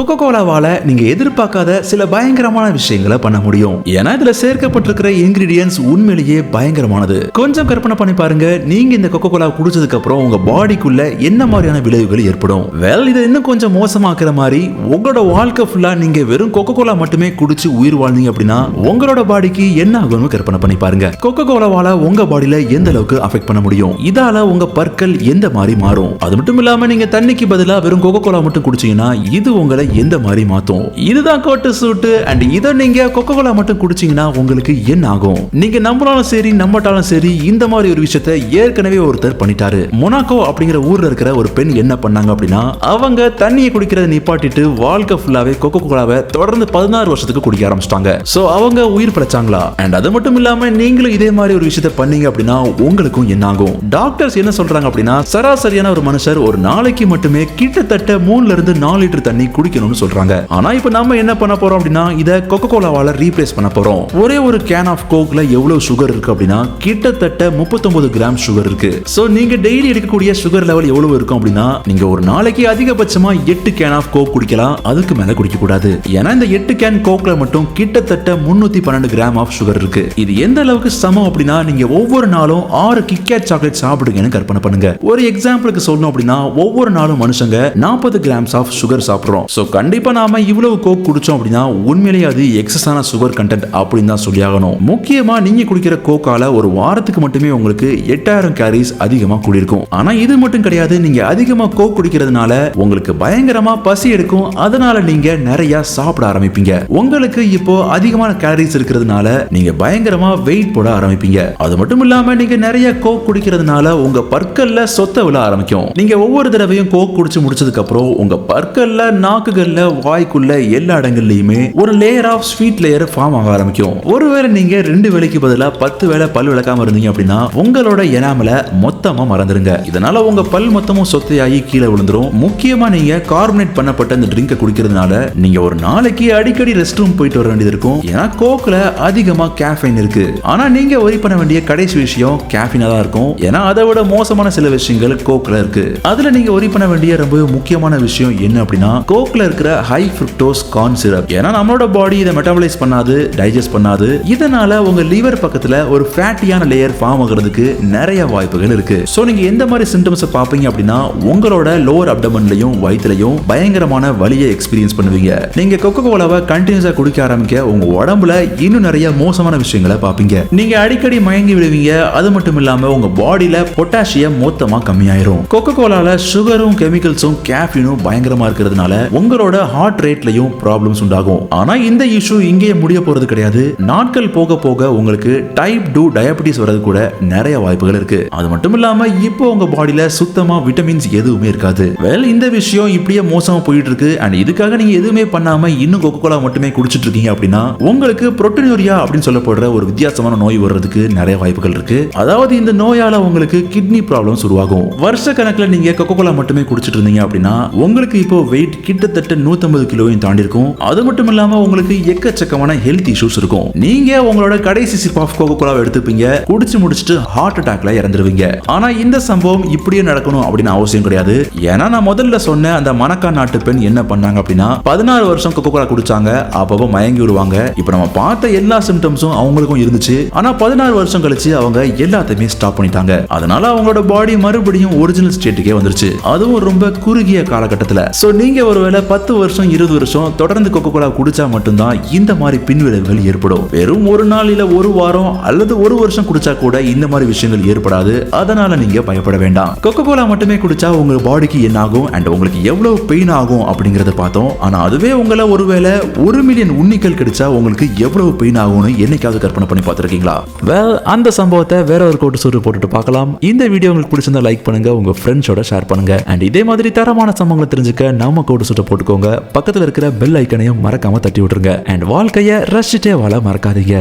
Cocoa கோலாவால நீங்க எதிர்பார்க்காத சில பயங்கரமான விஷயங்களை பண்ண முடியும். ஏன்னா இதுல சேர்க்கப்பட்டிருக்கிற இன்கிரிடியன்ஸ் உண்மையிலேயே பயங்கரமானது. கொஞ்சம் கற்பனை பண்ணி பாருங்க, நீங்க இந்த கோகோ கோலா குடிச்சதுக்கு அப்புறம் உங்க பாடிக்குள்ள என்ன மாதிரியான விளைவுகள் ஏற்படும். இதை இன்னும் கொஞ்சம் மோசமாக்குற மாதிரி உங்களோட வாழ்க்கை ஃபுல்லா நீங்க வெறும் கோகோ கோலா மட்டுமே குடிச்சு உயிர் வாழ்ந்தீங்க அப்படின்னா உங்களோட பாடிக்கு என்ன ஆகும்னு கற்பனை பண்ணி பாருங்க. கோகோ கோலாவால உங்க பாடியில எந்த அளவுக்கு அஃபெக்ட் பண்ண முடியும், இதால உங்க பற்கள் எந்த மாதிரி மாறும். அது மட்டும் இல்லாம நீங்க தண்ணிக்கு பதிலா வெறும் கோகோ கோலா மட்டும் குடிச்சீங்கன்னா இது உங்களை எந்த மாதிரி மாத்தும். இதுதான் கோட்டு சூட்டு. அண்ட் இதை நீங்க கோகோ கோலா மட்டும் குடிச்சீங்கன்னா உங்களுக்கு என்ன ஆகும். நீங்க நம்பினாலும் சரி நம்பட்டாலும் சரி இந்த மாதிரி ஒரு விஷயத்தை ஏற்கனவே ஒருத்தர் பண்ணிட்டாரு. மொனாக்கோ அப்படிங்கிற ஊர்ல இருக்கிற ஒரு பெண் என்ன பண்ணாங்க அப்படின்னா அவங்க தண்ணியை குடிக்கிறத நிப்பாட்டிட்டு வாழ்க்கை ஃபுல்லாவே கோகோ கோலாவை தொடர்ந்து 16 வருஷத்துக்கு குடிக்க ஆரம்பிச்சிட்டாங்க. சோ அவங்க உயிர் பிழைச்சாங்களா? அண்ட் அது மட்டும் இல்லாம நீங்களும் இதே மாதிரி ஒரு விஷயத்தை பண்ணீங்க அப்படின்னா உங்களுக்கும் என்ன ஆகும். டாக்டர்ஸ் என்ன சொல்றாங்க அப்படின்னா சராசரியான ஒரு மனுஷர் ஒரு நாளைக்கு மட்டுமே கிட்டத்தட்ட 3 லிருந்து 4 லிட்டர் தண்ணி குடிக்கணும்னு சொல்றாங்க. ஆனா இப்போ நம்ம என்ன பண்ண போறோம் அப்படின்னா இத கோகோ கோலாவால ரீப்ளேஸ் பண்ண போறோம். ஒரே ஒரு கேன் ஆஃப் கோக்ல எவ்வளவு சுகர் இருக்கு அப்படின்னா கிட்டத்தட்ட 39 கிராம் சுகர் இருக்கு. சோ நீங்க டெய்லி எடுக்கக்கூடிய சுகர் லெவல் எவ்வளவு இருக்கும் அப்படின்னா நீங்க ஒரு நாளைக்கு அதிகபட்சமா 8 கேன் ஆஃப் கோக் குடிக்கலாம். அதுக்கு மேல குடிக்க கூடாது. ஏன்னா இந்த 8 கேன் கோக்ல மட்டும் கிட்டத்தட்ட 312 கிராம் ஆஃப் சுகர் இருக்கு. இது எந்த அளவுக்கு சமம் அப்படின்னா நீங்க ஒவ்வொரு நாளும் 6 கிட்கேட் சாக்லேட் சாப்பிடுங்கன்னு கற்பனை பண்ணுங்க. ஒரு எக்ஸாம்பிளுக்கு சொல்லணும் அப்படின்னா ஒவ்வொரு நாளும் மனுஷங்க 40 கிராம்ஸ் ஆஃப் சுகர் சாப்பிடுறோம். சோ கண்டிப்பா நாம இவ்வளவு கோக் குடிச்சோம் அப்படின்னா உண்மையிலேயே அது எக்ஸஸான சுகர் கண்டென்ட் அப்படின்னு தான் சொல்லி ஆகணும். முக்கியமா நீங்க குடிக்கிற கோக்கால ஒரு வாரத்துக்கு மட்டுமே உங்களுக்கு 8000 கேலரிஸ் அதிகமா கூடியிருக்கும். ஆனா இது மட்டும் கிடையாது, நீங்க அதிகமா கோக் குடிக்கிறதுனால உங்களுக்கு பயங்கரமா பசி எடுக்கும். அதனால நீங்க நிறைய சாப்பிட ஆரம்பிப்பீங்க. உங்களுக்கு இப்போ அதிகமான கேலரிஸ் இருக்கிறதுனால நீங்க பயங்கரமா வெயிட் போட ஆரம்பிப்பீங்க. அது மட்டும் இல்லாம நீங்க நிறைய கோக் குடிக்கிறதுனால உங்க பற்கள்ல சொத்த விழ ஆரம்பிக்கும். நீங்க ஒவ்வொரு தடவையும் கோக் குடிச்சு முடிச்சதுக்கு அப்புறம் உங்க பற்கள்ல நாக்குகள்ல வாய்க்குள்ள எல்லா இடங்கள்லயுமே ஒரு layer of sweet layer form ஆக ஆரம்பிக்கும். ஒருவேளை நீங்க 2 வேளைக்கு பதிலா 10 வேளை பல் விளக்காம இருந்தீங்க அப்படின்னா உங்களோட எனாமல மொத்தமா மறந்துருங்க. இதனால உங்க பல் மொத்தமும் சொத்தையாகி கீழே விழுந்துரும். முக்கியமா நீங்க கார்பனேட் பண்ணப்பட்ட இந்த ட்ரிங்கை குடிக்கிறதுனால நீங்க ஒரு நாளைக்கு அடிக்கடி ரெஸ்ட் ரூம் போயிட்டு வர வேண்டியது இருக்கும். ஏன்னா கோக்ல அதிகமா கேஃபைன் இருக்கு. ஆனா நீங்க ஒரி பண்ண வேண்டிய கடைசி விஷயம் கேஃபீனா தான் இருக்கும். ஏன்னா அதை விட மோசமான சில விஷயங்கள் கோக்ல இருக்கு. அதுல நீங்க ஒரி பண்ண வேண்டிய ரொம்ப முக்கியமான விஷயம் என்ன அப்படின்னா கோக்ல இருக்கிற ஹை ஃப்ரக்டோஸ் கார்ன் சிரப். ஏன்னா நம்மளோட பாடி இதை மெட்டபாலைஸ் பண்ணாது, டைஜஸ்ட் பண்ணாது. இதனால உங்க லிவர் பக்கத்துல ஒரு ஃபேட்டியான லேயர் ஃபார்ம் ஆகிறதுக்கு நிறைய வாய்ப்புகள் இருக்கு. சோ நீங்க எந்த மாதிரி சிம்டம்ஸ் பாப்பீங்க அப்படின்னா உங்களோட லோவர் அப்டமன்லயும் வயிற்றுலயும் பயங்கரமான வலியை எக்ஸ்பீரியன்ஸ் பண்ணுவீங்க. நீங்க கோகோ கோலாவை கண்டினியூஸா குடிக்க ஆரம்பிக்க உங்க உடம்புல இன்னும் நிறைய மோசமான விஷயங்களை பாப்பீங்க. நீங்க அடிக்கடி மயங்கி விடுவீங்க. அது மட்டும் இல்லாம உங்க பாடியில பொட்டாசியம் மொத்தமா கம்மியாயிரும். கோகோ கோலால சுகரும் கெமிக்கல்ஸும் கேஃபீனும் பயங்கரமா இருக்கிறதுனால உங்களோட ஹார்ட் ரேட்லயும் ப்ராப்ளம்ஸ் உண்டாகும். ஆனா இந்த இஷ்யூ இங்கே முடிய போறது கிடையாது. நாட்கள் போக போக உங்களுக்கு டைப் 2 டயபெட்டிஸ் வரது கூட நிறைய வாய்ப்புகள் இருக்கு. அது மட்டும் இல்லாம இப்போ உங்க பாடியில சுத்தமா விட்டமின்ஸ் எதுவுமே இருக்காது. இந்த விஷயம் இப்படியே மோசமா போயிட்டு இருக்கு. அண்ட் இதுக்காக நீங்க எதுவுமே பண்ணாம இன்னும் கோகோ கோலா மட்டுமே குடிச்சிட்டு இருக்கீங்க அப்படின்னா உங்களுக்கு புரோட்டீனூரியா அப்படின்னு சொல்லப்படுற ஒரு வித்தியாசமான நோய் வர்றதுக்கு நிறைய வாய்ப்புகள் இருக்கு. அதாவது இந்த நோயால உங்களுக்கு கிட்னி ப்ராப்ளம்ஸ் உருவாகும். வருஷ கணக்கில் நீங்க கோகோ கோலா மட்டுமே குடிச்சிட்டு இருந்தீங்க அப்படின்னா உங்களுக்கு இப்போ வெயிட் கிட்டத்தட்ட 150 கிலோவையும் தாண்டி இருக்கும். அது மட்டும் இல்லாம உங்களுக்கு எக்கச்சக்கமான ஹெல்த் இஷ்யூஸ் இருக்கும். நீங்க உங்களோட கடைசி சிப் ஆஃப் கோகோ கோலாவை எடுத்துப்பீங்க, குடிச்சு முடிச்சுட்டு ஹார்ட் அட்டாக்ல இறந்துருவீங்க. ஆனா இந்த சம்பவம் இப்படியே நடக்கணும் அப்படின்னு அவசியம் கிடையாது. ஏன்னா நான் முதல்ல சொன்ன அந்த மணக்கா நாட்டு பெண் என்ன பண்ணாங்க அப்படின்னா 16 வருஷம் கோகோ கோலா குடிச்சாங்க. அப்பப்போ மயங்கி விடுவாங்க. இப்ப நம்ம பார்த்த எல்லா சிம்டம்ஸும் அவங்களுக்கும் இருந்துச்சு. ஆனா 16 வருஷம் கழிச்சு அவங்க எல்லாத்தையுமே ஸ்டாப் பண்ணிட்டாங்க. அதனால அவங்களோட பாடி மறுபடியும் ஒரிஜினல் ஸ்டேட்டுக்கே வந்துருச்சு. அதுவும் ரொம்ப குறுகிய காலகட்டத்துல. சோ நீங்க ஒருவேளை 10 வருஷம் 20 வருஷம் தொடர்ந்து கோகோ கோலா குடிச்சா மட்டும்தான் இந்த மாதிரி பின்விளைவுகள் ஏற்படும். வெறும் ஒரு நாள் இல்ல ஒரு வாரம் அல்லது ஒரு வருஷம் குடிச்சா கூட இந்த மாதிரி விஷயங்கள் ஏற்படாது. அதனால நீங்க பயப்பட வேண்டாம். கோகோ கோலா மட்டுமே குடிச்சா உங்க பாடிக்கு என்ன ஆகும் அண்ட் உங்களுக்கு எவ்வளவு பெயின் ஆகும் அப்படிங்கறத பார்த்தோம். ஆனா அதுவே உங்களை ஒருவேளை 1 மில்லியன் உண்ணிகள் கிடைச்சா உங்களுக்கு எவ்வளவு பெயின் ஆகும்னு என்னைக்காவது கற்பனை பண்ணி பார்த்திருக்கீங்களா? அந்த சம்பவத்தை வேற ஒரு கோட்டு சூறு போட்டுட்டு பார்க்கலாம். இந்த வீடியோ உங்களுக்கு பிடிச்சிருந்தா லைக் பண்ணுங்க, உங்க ஃப்ரெண்ட்ஸோட ஷேர் பண்ணுங்க. அண்ட் இதே மாதிரி தரமான சம்பவங்களை தெரிஞ்சுக்க நம்ம கோட்டு சூட்டை போட்டுக்கோங்க. பக்கத்துல இருக்கிற பெல் ஐக்கனையும் மறக்காம தட்டி விட்டுருங்க. அண்ட் வாழ்க்கைய ரசிச்சுட்டே வாழ மறக்காதீங்க.